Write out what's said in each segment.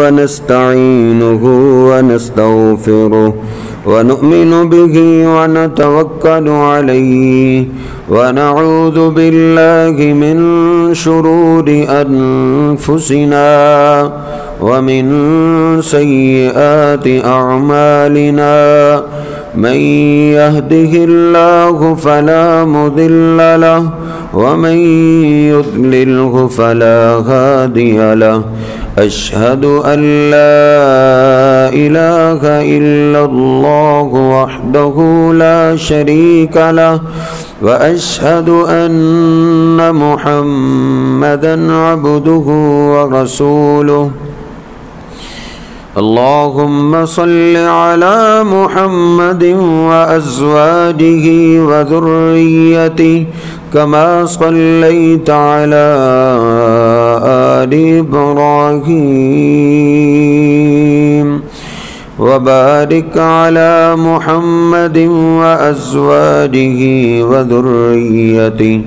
ونستعينه ونستغفره ونؤمن به ونتوكل عليه ونعوذ بالله من شرور أنفسنا ومن سيئات أعمالنا من يهده الله فلا مضل له ومن يضلله فلا هادي له أشهد أن لا إله إلا الله وحده لا شريك له وأشهد أن محمدا عبده ورسوله اللهم صل على محمد وأزواجه وذريته كما صليت على آل إبراهيم وبارك على محمد وأزواجه وذريته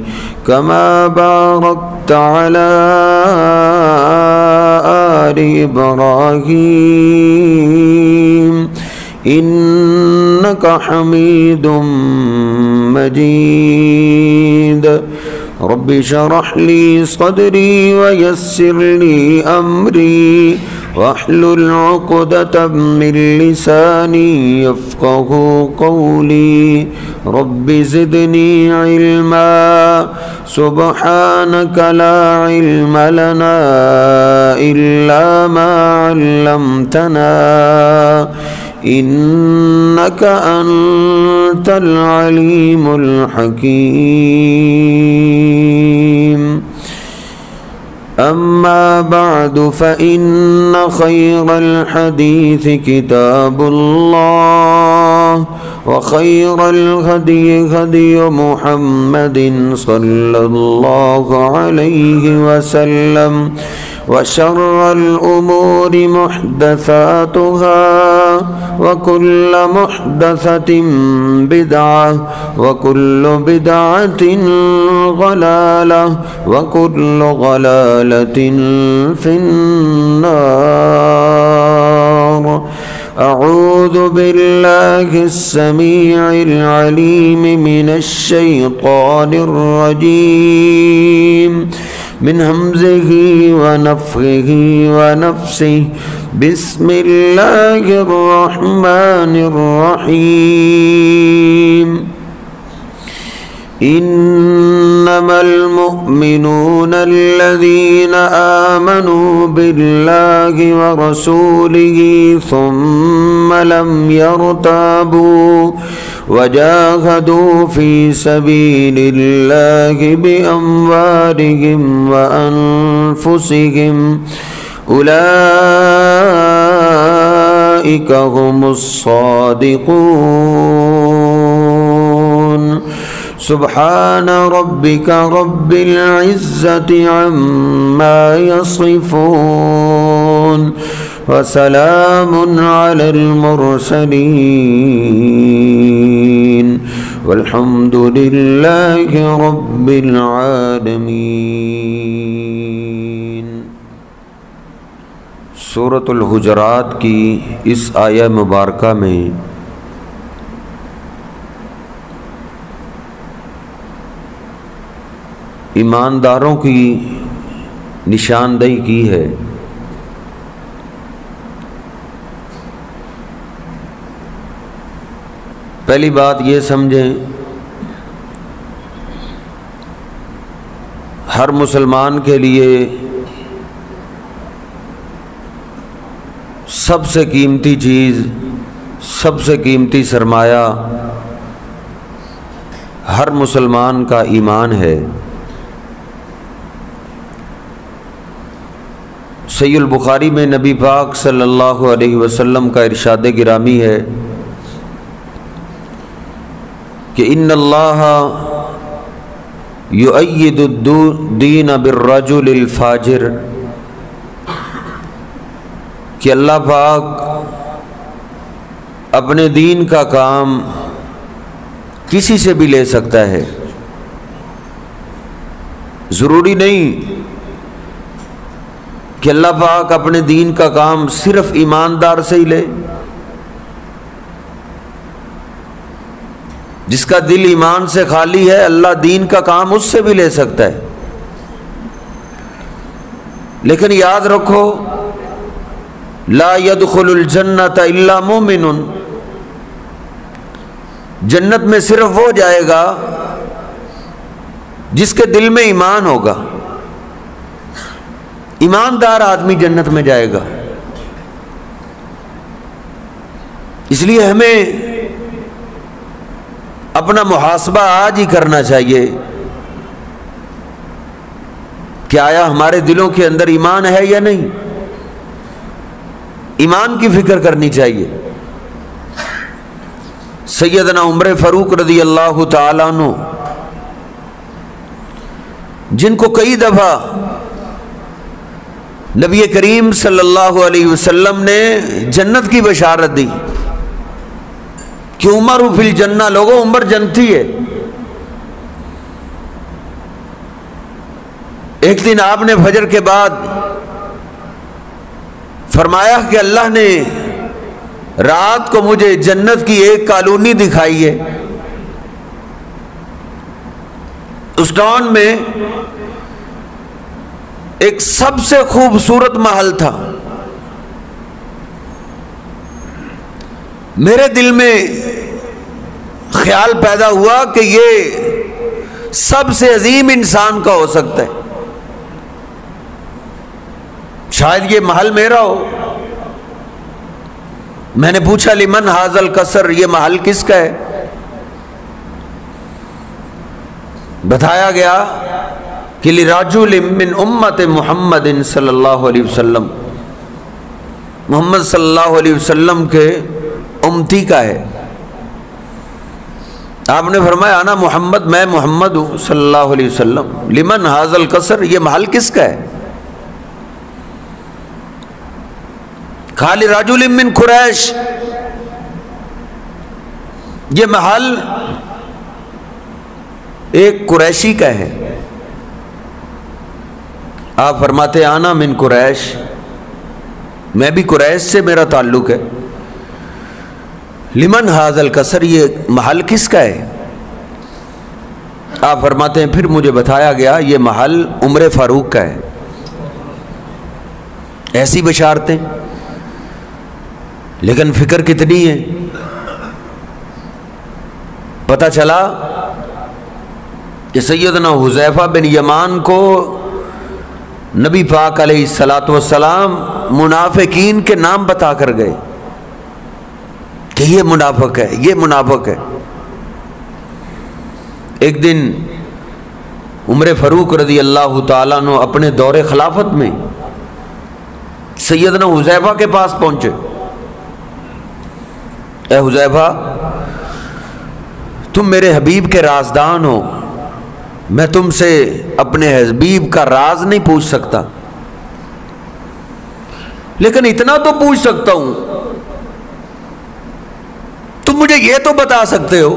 كما باركت على آل إبراهيم إنك حميد مجيد رب اشرح لي صدري ويسر لي أمري واحلل عقدة من لساني يفقه قولي رب زدني علما سبحانك لا علم لنا إلا ما علمتنا إنك أنت العليم الحكيم أما بعد فإن خير الحديث كتاب الله وخير الهدي هدي محمد صلى الله عليه وسلم وشر الأمور محدثاتها وكل محدثة بدعة وكل بدعة ضلالة وكل ضلالة في النار أعوذ بالله السميع العليم من الشيطان الرجيم من همزه ونفخه ونفسه بسم الله الرحمن الرحيم إنما المؤمنون الذين آمنوا بالله ورسوله ثم لم يرتابوا وجاهدوا في سبيل الله بأموالهم وأنفسهم أولئك هم الصادقون سبحان ربك رب العزة عما يصفون وسلام على المرسلين والحمد لله رب العالمين۔ سورۃ الحجرات کی اس آیہ مبارکہ میں ایمانداروں کی نشاندہی کی ہے۔ پہلی بات یہ سمجھیں، ہر مسلمان کے لیے سب سے قیمتی چیز، سب سے قیمتی سرمایہ ہر مسلمان کا ایمان ہے۔ صحیح البخاری میں نبی پاک صلی اللہ علیہ وسلم کا ارشاد گرامی ہے کہ ان اللہ یؤید الدین بالرجل الفاجر، کہ اللہ پاک اپنے دین کا کام کسی سے بھی لے سکتا ہے، ضروری نہیں کہ اللہ پاک اپنے دین کا کام صرف ایماندار سے ہی لے؟ جس کا دل ایمان سے خالی ہے اللہ دین کا کام اس سے بھی لے سکتا ہے، لیکن یاد رکھو لا يدخل الجنت الا مومن، جنت میں صرف وہ جائے گا جس کے دل میں ایمان ہوگا، ایماندار آدمی جنت میں جائے گا۔ اس لیے ہمیں اپنا محاسبہ آج ہی کرنا چاہیے کہ آیا ہمارے دلوں کے اندر ایمان ہے یا نہیں، ایمان کی فکر کرنی چاہیے۔ سیدنا عمر فاروق رضی اللہ تعالیٰ عنہ، جن کو کئی دفعہ نبی کریم صلی اللہ علیہ وسلم نے جنت کی بشارت دی کہ عمر فی الجنہ، لوگوں عمر جنتی ہے۔ ایک دن آپ نے فجر کے بعد فرمایا کہ اللہ نے رات کو مجھے جنت کی ایک کالونی دکھائی ہے، اس ٹاؤن میں ایک سب سے خوبصورت محل تھا۔ میرے دل میں خیال پیدا ہوا کہ یہ سب سے عظیم انسان کا ہو سکتا ہے، شاید یہ محل میرا ہو۔ میں نے پوچھا لمن ھذا القصر، یہ محل کس کا ہے؟ بتایا گیا کہ لرجل من امت محمد صلی اللہ علیہ وسلم، محمد صلی اللہ علیہ وسلم کے امتی کا ہے۔ آپ نے فرمایا انا محمد، میں محمد ہوں صلی اللہ علیہ وسلم۔ لمن ھذا القصر، یہ محل کس کا ہے؟ قال رجل من قریش، یہ محل ایک قریشی کا ہے۔ آپ فرماتے آنا من قریش، میں بھی قریش سے میرا تعلق ہے۔ لمن ھذا القصر، یہ محل کس کا ہے؟ آپ فرماتے ہیں پھر مجھے بتایا گیا یہ محل عمر فاروق کا ہے۔ ایسی بشارتیں، لیکن فکر کتنی ہے۔ پتہ چلا کہ سیدنا حذیفہ بن یمان کو نبی پاک علیہ الصلاۃ والسلام منافقین کے نام بتا کر گئے کہ یہ منافق ہے، یہ منافق ہے۔ ایک دن عمر فاروق رضی اللہ تعالیٰ عنہ اپنے دور خلافت میں سیدنا حذیفہ کے پاس پہنچے۔ اے حذیفہ، تم میرے حبیب کے رازدان ہو، میں تم سے اپنے حبیب کا راز نہیں پوچھ سکتا، لیکن اتنا تو پوچھ سکتا ہوں، تم مجھے یہ تو بتا سکتے ہو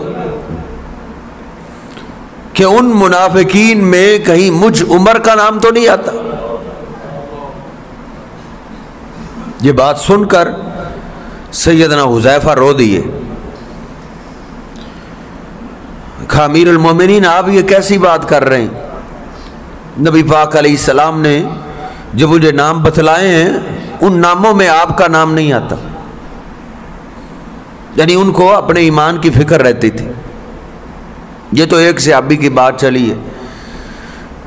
کہ ان منافقین میں کہیں مجھ عمر کا نام تو نہیں آتا؟ یہ بات سن کر سیدنا حذیفہ رو دیے۔ امیر المومنین، آپ یہ کیسی بات کر رہے ہیں؟ نبی پاک علیہ السلام نے جو مجھے نام بتلائے ہیں ان ناموں میں آپ کا نام نہیں آتا۔ یعنی ان کو اپنے ایمان کی فکر رہتی تھی۔ یہ تو ایک صحابی کی بات چلی ہے،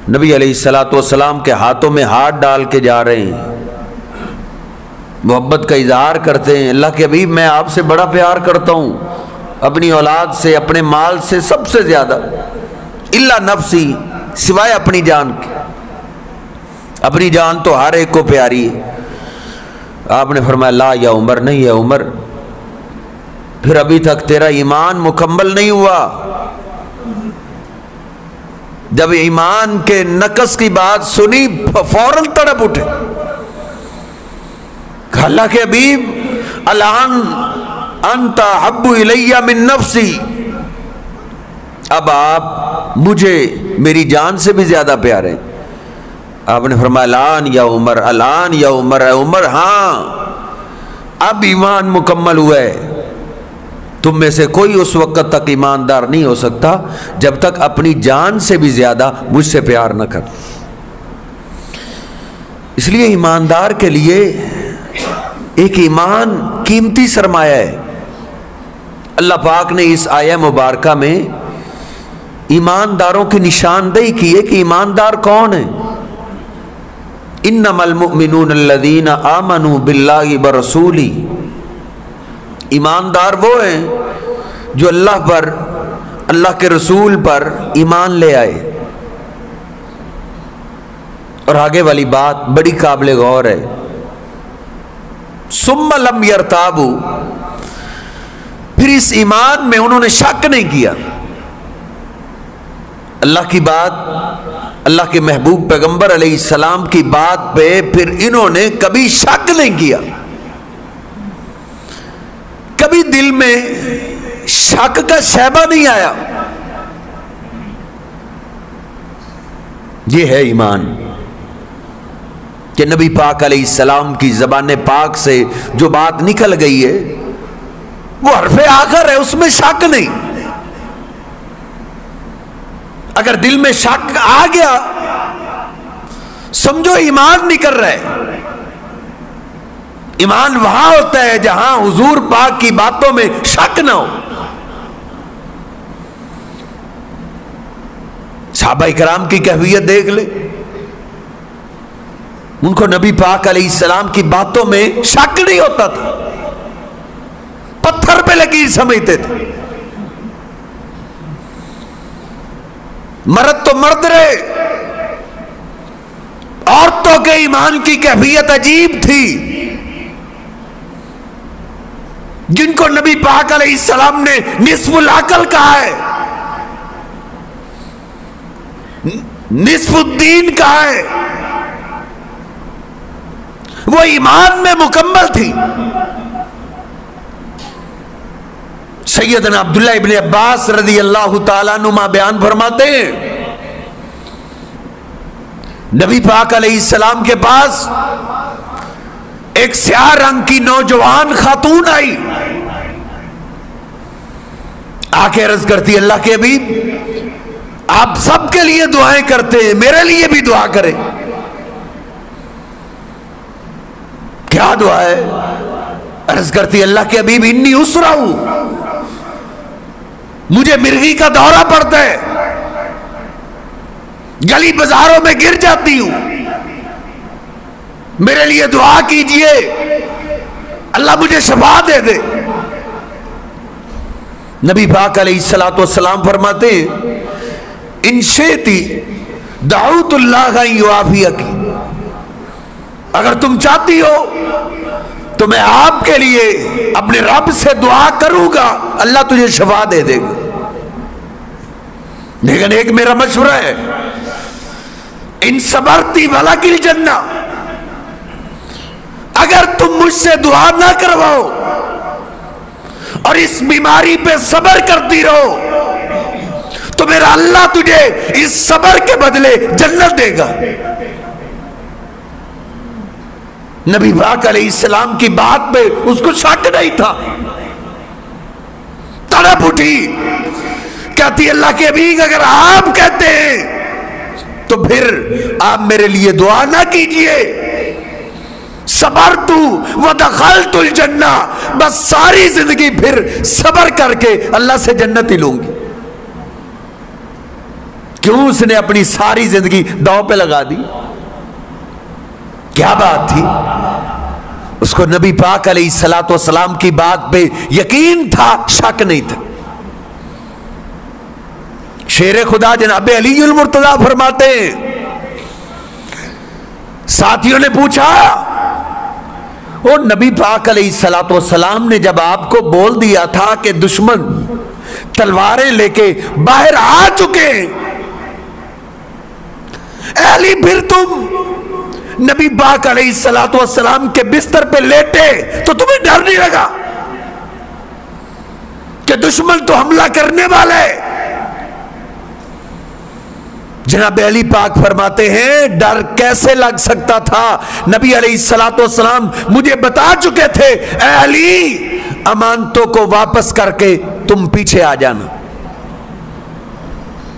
نبی علیہ الصلاۃ والسلام کے ہاتھوں میں ہاتھ ڈال کے جا رہے ہیں، محبت کا اظہار کرتے ہیں، اللہ کے حبیب میں آپ سے بڑا پیار کرتا ہوں، اپنی اولاد سے، اپنے مال سے سب سے زیادہ، الا نفسی، سوائے اپنی جان کے۔ اپنی جان تو ہر ایک کو پیاری ہے۔ آپ نے فرمایا لا یا عمر، نہیں ہے عمر، پھر ابھی تک تیرا ایمان مکمل نہیں ہوا۔ جب ایمان کے نقص کی بات سنی فوراً تڑپ اٹھے، اللہ کے حبیب الان انت احب الی من نفسی، اب آپ مجھے میری جان سے بھی زیادہ پیارے ہیں۔ آپ نے فرمایا الان یا عمر، الان یا عمر، اے عمر ہاں اب ایمان مکمل ہوا ہے۔ تم میں سے کوئی اس وقت تک ایماندار نہیں ہو سکتا جب تک اپنی جان سے بھی زیادہ مجھ سے پیار نہ کر۔ اس لیے ایماندار کے لیے ایک ایمان قیمتی سرمایہ ہے۔ اللہ پاک نے اس آیہ مبارکہ میں ایمانداروں کی نشاندہی کی ہے کہ ایماندار کون ہے۔ انما المؤمنون الذین آمنوا باللہ ورسولہ، ایماندار وہ ہیں جو اللہ پر، اللہ کے رسول پر ایمان لے آئے۔ اور آگے والی بات بڑی قابل غور ہے، ثم لم یرتابوا، پھر اس ایمان میں انہوں نے شک نہیں کیا۔ اللہ کی بات، اللہ کے محبوب پیغمبر علیہ السلام کی بات پہ پھر انہوں نے کبھی شک نہیں کیا، کبھی دل میں شک کا شیبہ نہیں آیا۔ یہ ہے ایمان کہ نبی پاک علیہ السلام کی زبان پاک سے جو بات نکل گئی ہے وہ حرف آخر ہے، اس میں شک نہیں۔ اگر دل میں شک آ گیا سمجھو ایمان نہیں کر رہے۔ ایمان وہاں ہوتا ہے جہاں حضور پاک کی باتوں میں شک نہ ہو۔ صحابہ کرام کی کیفیت دیکھ لے، ان کو نبی پاک علیہ السلام کی باتوں میں شک نہیں ہوتا تھا، پتھر پہ لکیر سمجھتے تھے۔ مرد تو مرد رہے، عورتوں کے ایمان کی کیفیت عجیب تھی، جن کو نبی پاک علیہ السلام نے نصف العقل کہا ہے، نصف الدین کہا ہے، وہ ایمان میں مکمل تھی۔ سیدنا عبداللہ ابن عباس رضی اللہ تعالیٰ عنہما بیان فرماتے ہیں، نبی پاک علیہ السلام کے پاس ایک سیاہ رنگ کی نوجوان خاتون آئی، آ کے عرض کرتی اللہ کے حبیب آپ سب کے لیے دعائیں کرتے ہیں، میرے لیے بھی دعا کریں۔ کیا دعا ہے؟ عرض کرتی اللہ کے حبیب انی اسرع ہوں، مجھے مرغی کا دورہ پڑتا ہے، گلی بازاروں میں گر جاتی ہوں، میرے لیے دعا کیجئے اللہ مجھے شفا دے دے۔ نبی پاک علیہ السلام فرماتے ہیں ان شئتی دعوت اللہ ان یعافیک، اگر تم چاہتی ہو تو میں آپ کے لیے اپنے رب سے دعا کروں گا، اللہ تجھے شفا دے دے گا۔ لیکن ایک میرا مشورہ ہے، ان صبرتی ولک الجنہ، اگر تم مجھ سے دعا نہ کرواؤ اور اس بیماری پہ صبر کرتی رہو تو میرا اللہ تجھے اس صبر کے بدلے جنت دے گا۔ نبی پاک علیہ السلام کی بات پہ اس کو شک نہیں تھا، تڑپ اٹھی، کہتی اللہ کے حبیب اگر آپ کہتے ہیں تو پھر آپ میرے لیے دعا نہ کیجئے، صبرت ودخلت الجنہ، بس ساری زندگی پھر صبر کر کے اللہ سے جنت ہی لوں گی۔ کیوں اس نے اپنی ساری زندگی داؤ پہ لگا دی؟ کیا بات تھی؟ اس کو نبی پاک علیہ السلام کی بات پہ یقین تھا، شک نہیں تھا۔ شیر خدا جناب علی المرتضیٰ فرماتے ہیں، ساتھیوں نے پوچھا وہ نبی پاک علیہ السلام نے جب آپ کو بول دیا تھا کہ دشمن تلواریں لے کے باہر آ چکے ہیں، اے علی پھر تم نبی پاک علیہ السلام کے بستر پہ لیٹے تو تمہیں ڈر نہیں لگا کہ دشمن تو حملہ کرنے والا ہے؟ جناب علی پاک فرماتے ہیں ڈر کیسے لگ سکتا تھا، نبی علیہ الصلوۃ والسلام مجھے بتا چکے تھے اے علی امانتوں کو واپس کر کے تم پیچھے آ جانا۔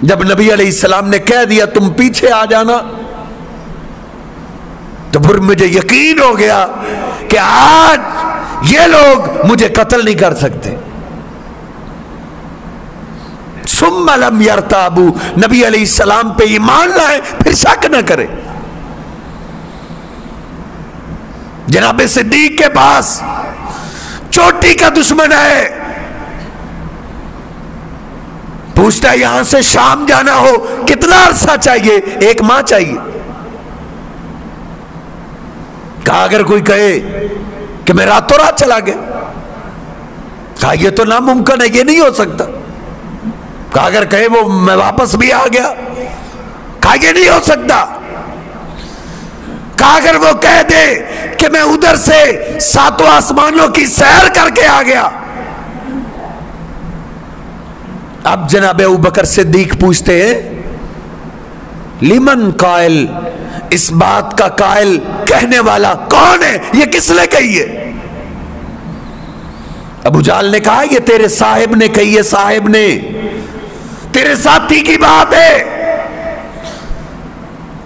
جب نبی علیہ السلام نے کہہ دیا تم پیچھے آ جانا تو پھر مجھے یقین ہو گیا کہ آج یہ لوگ مجھے قتل نہیں کر سکتے۔ ثم لم یرتابوا، نبی علیہ السلام پہ ایمان لائے پھر شک نہ کرے۔ جناب صدیق کے پاس چوٹی کا دشمن ہے، پوچھتا ہے یہاں سے شام جانا ہو کتنا عرصہ چاہیے؟ 1 ماہ چاہیے۔ کہا اگر کوئی کہے کہ میں راتوں رات چلا گیا، کہا یہ تو ناممکن ہے، یہ نہیں ہو سکتا۔ کہا اگر کہے وہ میں واپس بھی آ گیا، کہا یہ نہیں ہو سکتا۔ کہا اگر وہ کہہ دے کہ میں ادھر سے 7 آسمانوں کی سیر کر کے آ گیا۔ اب جناب ابوبکر صدیق پوچھتے ہیں لمن قائل، اس بات کا قائل کہنے والا کون ہے؟ یہ کس نے کہی ہے؟ ابو جہل نے کہا یہ تیرے صاحب نے کہی ہے، صاحب نے، تیرے ساتھی کی بات ہے۔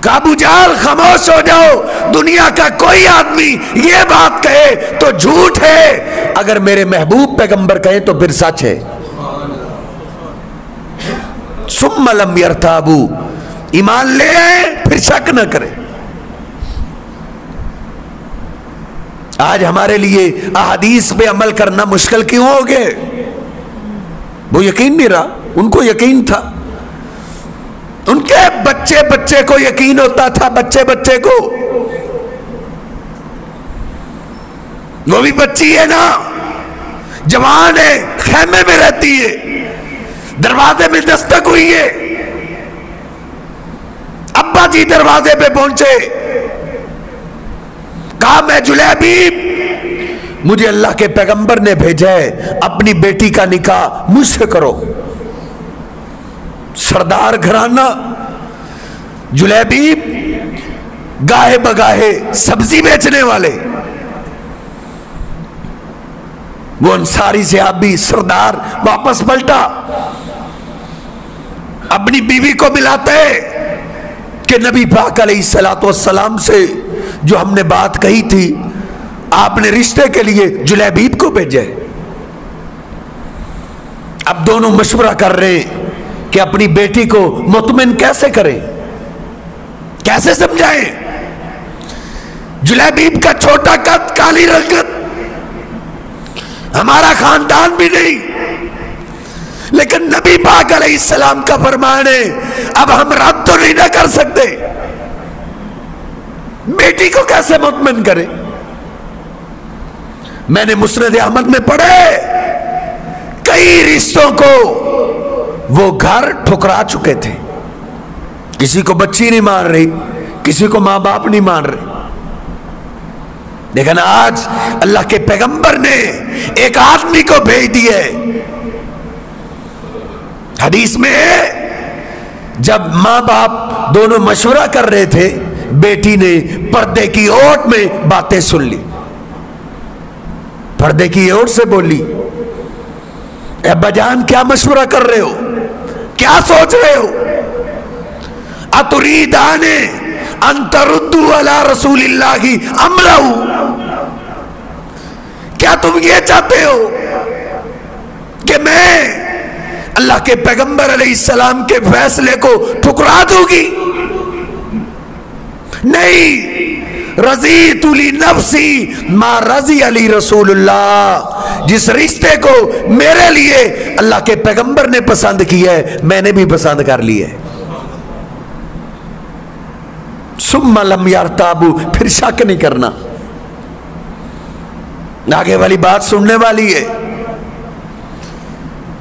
کہ ابو جہل خاموش ہو جاؤ، دنیا کا کوئی آدمی یہ بات کہے تو جھوٹ ہے، اگر میرے محبوب پیغمبر کہیں تو پھر سچ ہے۔ ثم لم یرتابوا، ایمان لے آئے پھر شک نہ کرے۔ آج ہمارے لیے احادیث پہ عمل کرنا مشکل کیوں ہو گئے؟ وہ یقین نہیں رہا، ان کو یقین تھا، ان کے بچے بچے کو یقین ہوتا تھا، بچے بچے کو، وہ بھی بچی ہے نا، جوان ہے، خیمے میں رہتی ہے، دروازے میں دستک ہوئی ہے، ابا جی دروازے پہ پہنچے، کہا میں جلیبیب، مجھے اللہ کے پیغمبر نے بھیجا ہے اپنی بیٹی کا نکاح مجھ سے کرو۔ سردار گھرانہ جلیبیب، گاہے بگاہے سبزی بیچنے والے، وہ انصاری صحابی سردار واپس پلٹا، اپنی بیوی کو ملاتے کہ نبی پاک علیہ الصلوۃ والسلام سے جو ہم نے بات کہی تھی آپ نے رشتے کے لیے جلیبیب کو بھیجے۔ اب دونوں مشورہ کر رہے ہیں کہ اپنی بیٹی کو مطمئن کیسے کریں، کیسے سمجھائیں۔ جلیبیب کا چھوٹا قد، کالی رنگت، ہمارا خاندان بھی نہیں، لیکن نبی پاک علیہ السلام کا فرمان ہے اب ہم رد تو نہیں نہ کر سکتے، بیٹی کو کیسے مطمئن کرے۔ میں نے مسند احمد میں پڑھے کئی رشتوں کو وہ گھر ٹھکرا چکے تھے، کسی کو بچی نہیں مان رہی، کسی کو ماں باپ نہیں مان رہے، لیکن آج اللہ کے پیغمبر نے ایک آدمی کو بھیج دیے۔ حدیث میں جب ماں باپ دونوں مشورہ کر رہے تھے، بیٹی نے پردے کی اوٹ میں باتیں سن لی، پردے کی اوٹ سے بولی اے ابا جان کیا مشورہ کر رہے ہو، کیا سوچ رہے ہو؟ اتریدان ان تردوا علی رسول اللہ امرہ، کیا تم یہ چاہتے ہو کہ میں اللہ کے پیغمبر علیہ السلام کے فیصلے کو ٹھکرا دوں گی؟ نہیں، رضیت لنفسی ما رضی علی رسول اللہ، جس رشتے کو میرے لیے اللہ کے پیغمبر نے پسند کیا ہے میں نے بھی پسند کر لیا ہے۔ ثم لم یرتابوا، پھر شک نہیں کرنا۔ آگے والی بات سننے والی ہے،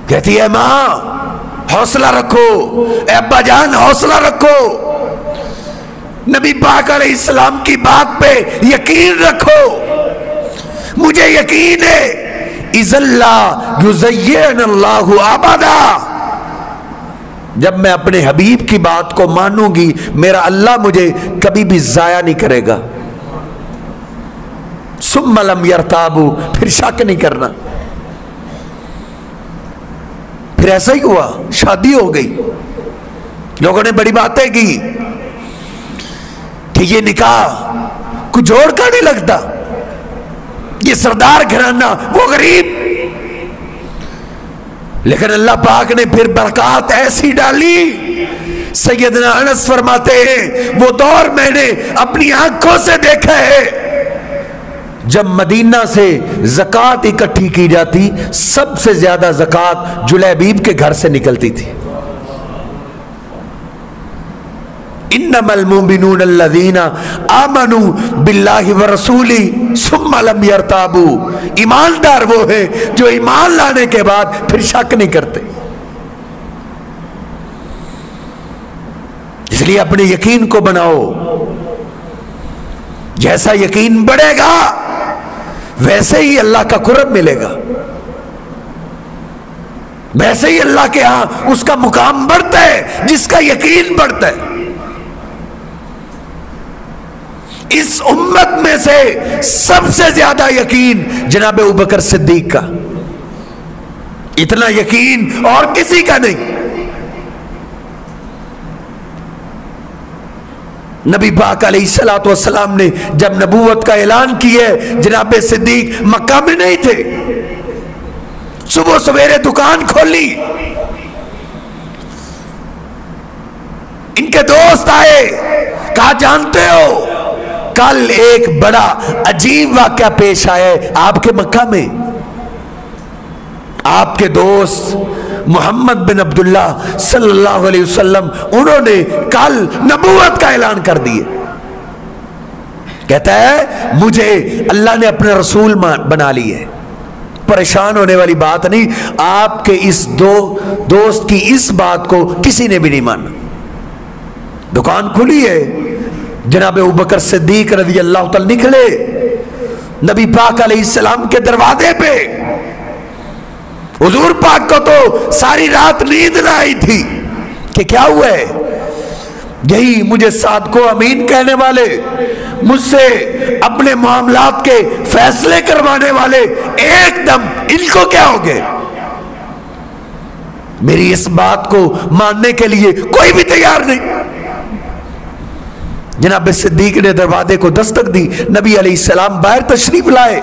کہتی ہے ماں حوصلہ رکھو، اے ابا جان حوصلہ رکھو، نبی پاک علیہ السلام کی بات پہ یقین رکھو، مجھے یقین ہے اذ لا یزین اللہ ابدا، جب میں اپنے حبیب کی بات کو مانوں گی میرا اللہ مجھے کبھی بھی ضائع نہیں کرے گا۔ ثم لم یرتابوا، پھر شک نہیں کرنا۔ پھر ایسا ہی ہوا، شادی ہو گئی، لوگوں نے بڑی باتیں کی کہ یہ نکاح کوئی جوڑ کا نہیں لگتا، یہ سردار گھرانہ وہ غریب، لیکن اللہ پاک نے پھر برکات ایسی ڈالی۔ سیدنا انس فرماتے ہیں وہ دور میں نے اپنی آنکھوں سے دیکھا ہے جب مدینہ سے زکوٰۃ اکٹھی کی جاتی سب سے زیادہ زکوٰۃ جلیبیب کے گھر سے نکلتی تھی۔ انما المؤمنون الذین آمنوا باللہ ورسولہ ثم لم یرتابوا، ایماندار وہ ہے جو ایمان لانے کے بعد پھر شک نہیں کرتے۔ اس لیے اپنے یقین کو بناؤ، جیسا یقین بڑھے گا ویسے ہی اللہ کا قرب ملے گا، ویسے ہی اللہ کے ہاں اس کا مقام بڑھتا ہے جس کا یقین بڑھتا ہے۔ اس امت میں سے سب سے زیادہ یقین جناب ابوبکر صدیق کا، اتنا یقین اور کسی کا نہیں۔ نبی پاک علیہ الصلوۃ والسلام نے جب نبوت کا اعلان کیا جناب صدیق مکہ میں نہیں تھے، صبح سویرے دکان کھولی، ان کے دوست آئے، کہا جانتے ہو کل ایک بڑا عجیب واقعہ پیش آیا ہے آپ کے مکہ میں، آپ کے دوست محمد بن عبداللہ صلی اللہ علیہ وسلم انہوں نے کل نبوت کا اعلان کر دیے۔ کہتا ہے مجھے اللہ نے اپنا رسول بنا لی ہے۔ پریشان ہونے والی بات نہیں، آپ کے اس دوست کی اس بات کو کسی نے بھی نہیں مانا۔ دکان کھلی ہے، جناب ابوبکر صدیق رضی اللہ تعالی نکلے نبی پاک علیہ السلام کے دروازے پہ۔ حضور پاک کو تو ساری رات نیند نہ آئی تھی کہ کیا ہوا ہے، یہی مجھے صادق و امین کہنے والے، مجھ سے اپنے معاملات کے فیصلے کروانے والے ایک دم ان کو کیا ہو گئے؟ میری اس بات کو ماننے کے لیے کوئی بھی تیار نہیں۔ جناب صدیق نے دروازے کو دستک دی، نبی علیہ السلام باہر تشریف لائے،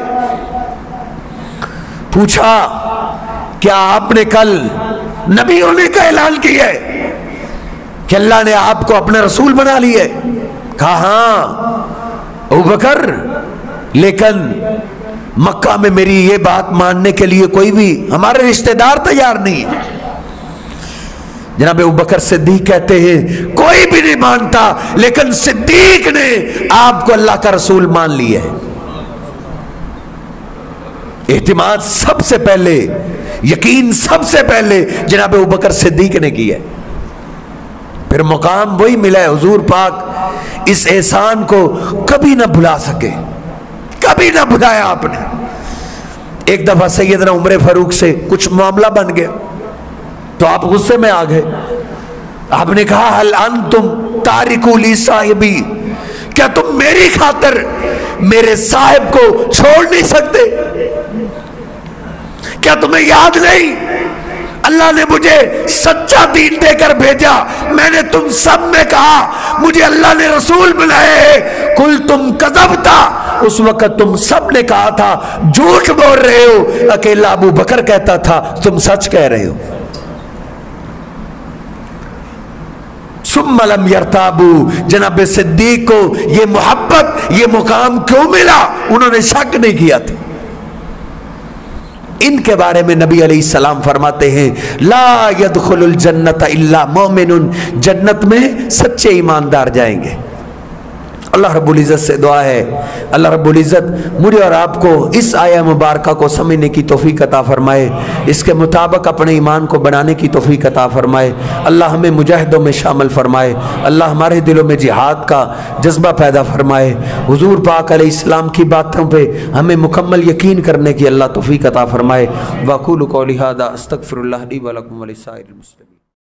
پوچھا کیا آپ نے کل نبی ہونے کا اعلان کیا ہے کہ اللہ نے آپ کو اپنا رسول بنا لیا ہے؟ کہا ہاں ابوبکر، لیکن مکہ میں میری یہ بات ماننے کے لیے کوئی بھی ہمارے رشتہ دار تیار نہیں ہے۔ جناب ابوبکر صدیق کہتے ہیں کوئی بھی نہیں مانتا، لیکن صدیق نے آپ کو اللہ کا رسول مان لیا ہے۔ اعتماد سب سے پہلے، یقین سب سے پہلے جناب ابوبکر صدیق نے کیا ہے، پھر مقام وہی ملا ہے۔ حضور پاک اس احسان کو کبھی نہ بھلا سکے، کبھی نہ بھلایا آپ نے۔ ایک دفعہ سیدنا عمر فاروق سے کچھ معاملہ بن گیا تو آپ غصے میں آ گئے، آپ نے کہا ہل انتم تارکو لی صاحبی، کیا تم میری خاطر میرے صاحب کو چھوڑ نہیں سکتے؟ کیا تمہیں یاد نہیں اللہ نے مجھے سچا دین دے کر بھیجا؟ میں نے تم سب میں کہا مجھے اللہ نے رسول بنایا ہے، کل تم کذبتا، اس وقت تم سب نے کہا تھا جھوٹ بول رہے ہو، اکیلا ابو بکر کہتا تھا تم سچ کہہ رہے ہو۔ ثم لم یرتابوا، جناب صدیق کو یہ محبت، یہ مقام کیوں ملا؟ انہوں نے شک نہیں کیا تھا۔ ان کے بارے میں نبی علیہ السلام فرماتے ہیں لا يدخل الجنت الا مومن، جنت میں سچے ایماندار جائیں گے۔ اللہ رب العزت سے دعا ہے اللہ رب العزت مجھے اور آپ کو اس آیہ مبارکہ کو سمجھنے کی توفیق عطا فرمائے، اس کے مطابق اپنے ایمان کو بنانے کی توفیق عطا فرمائے۔ اللہ ہمیں مجاہدوں میں شامل فرمائے، اللہ ہمارے دلوں میں جہاد کا جذبہ پیدا فرمائے، حضور پاک علیہ السلام کی باتوں پہ ہمیں مکمل یقین کرنے کی اللہ توفیق عطا فرمائے۔ وَأَقُولُ قَوْلِي هَٰذَا أَسْتَغْفِرُ اللَّهَ لِي وَلَكُمْ وَلِسَائِرِ الْمُسْلِمِينَ۔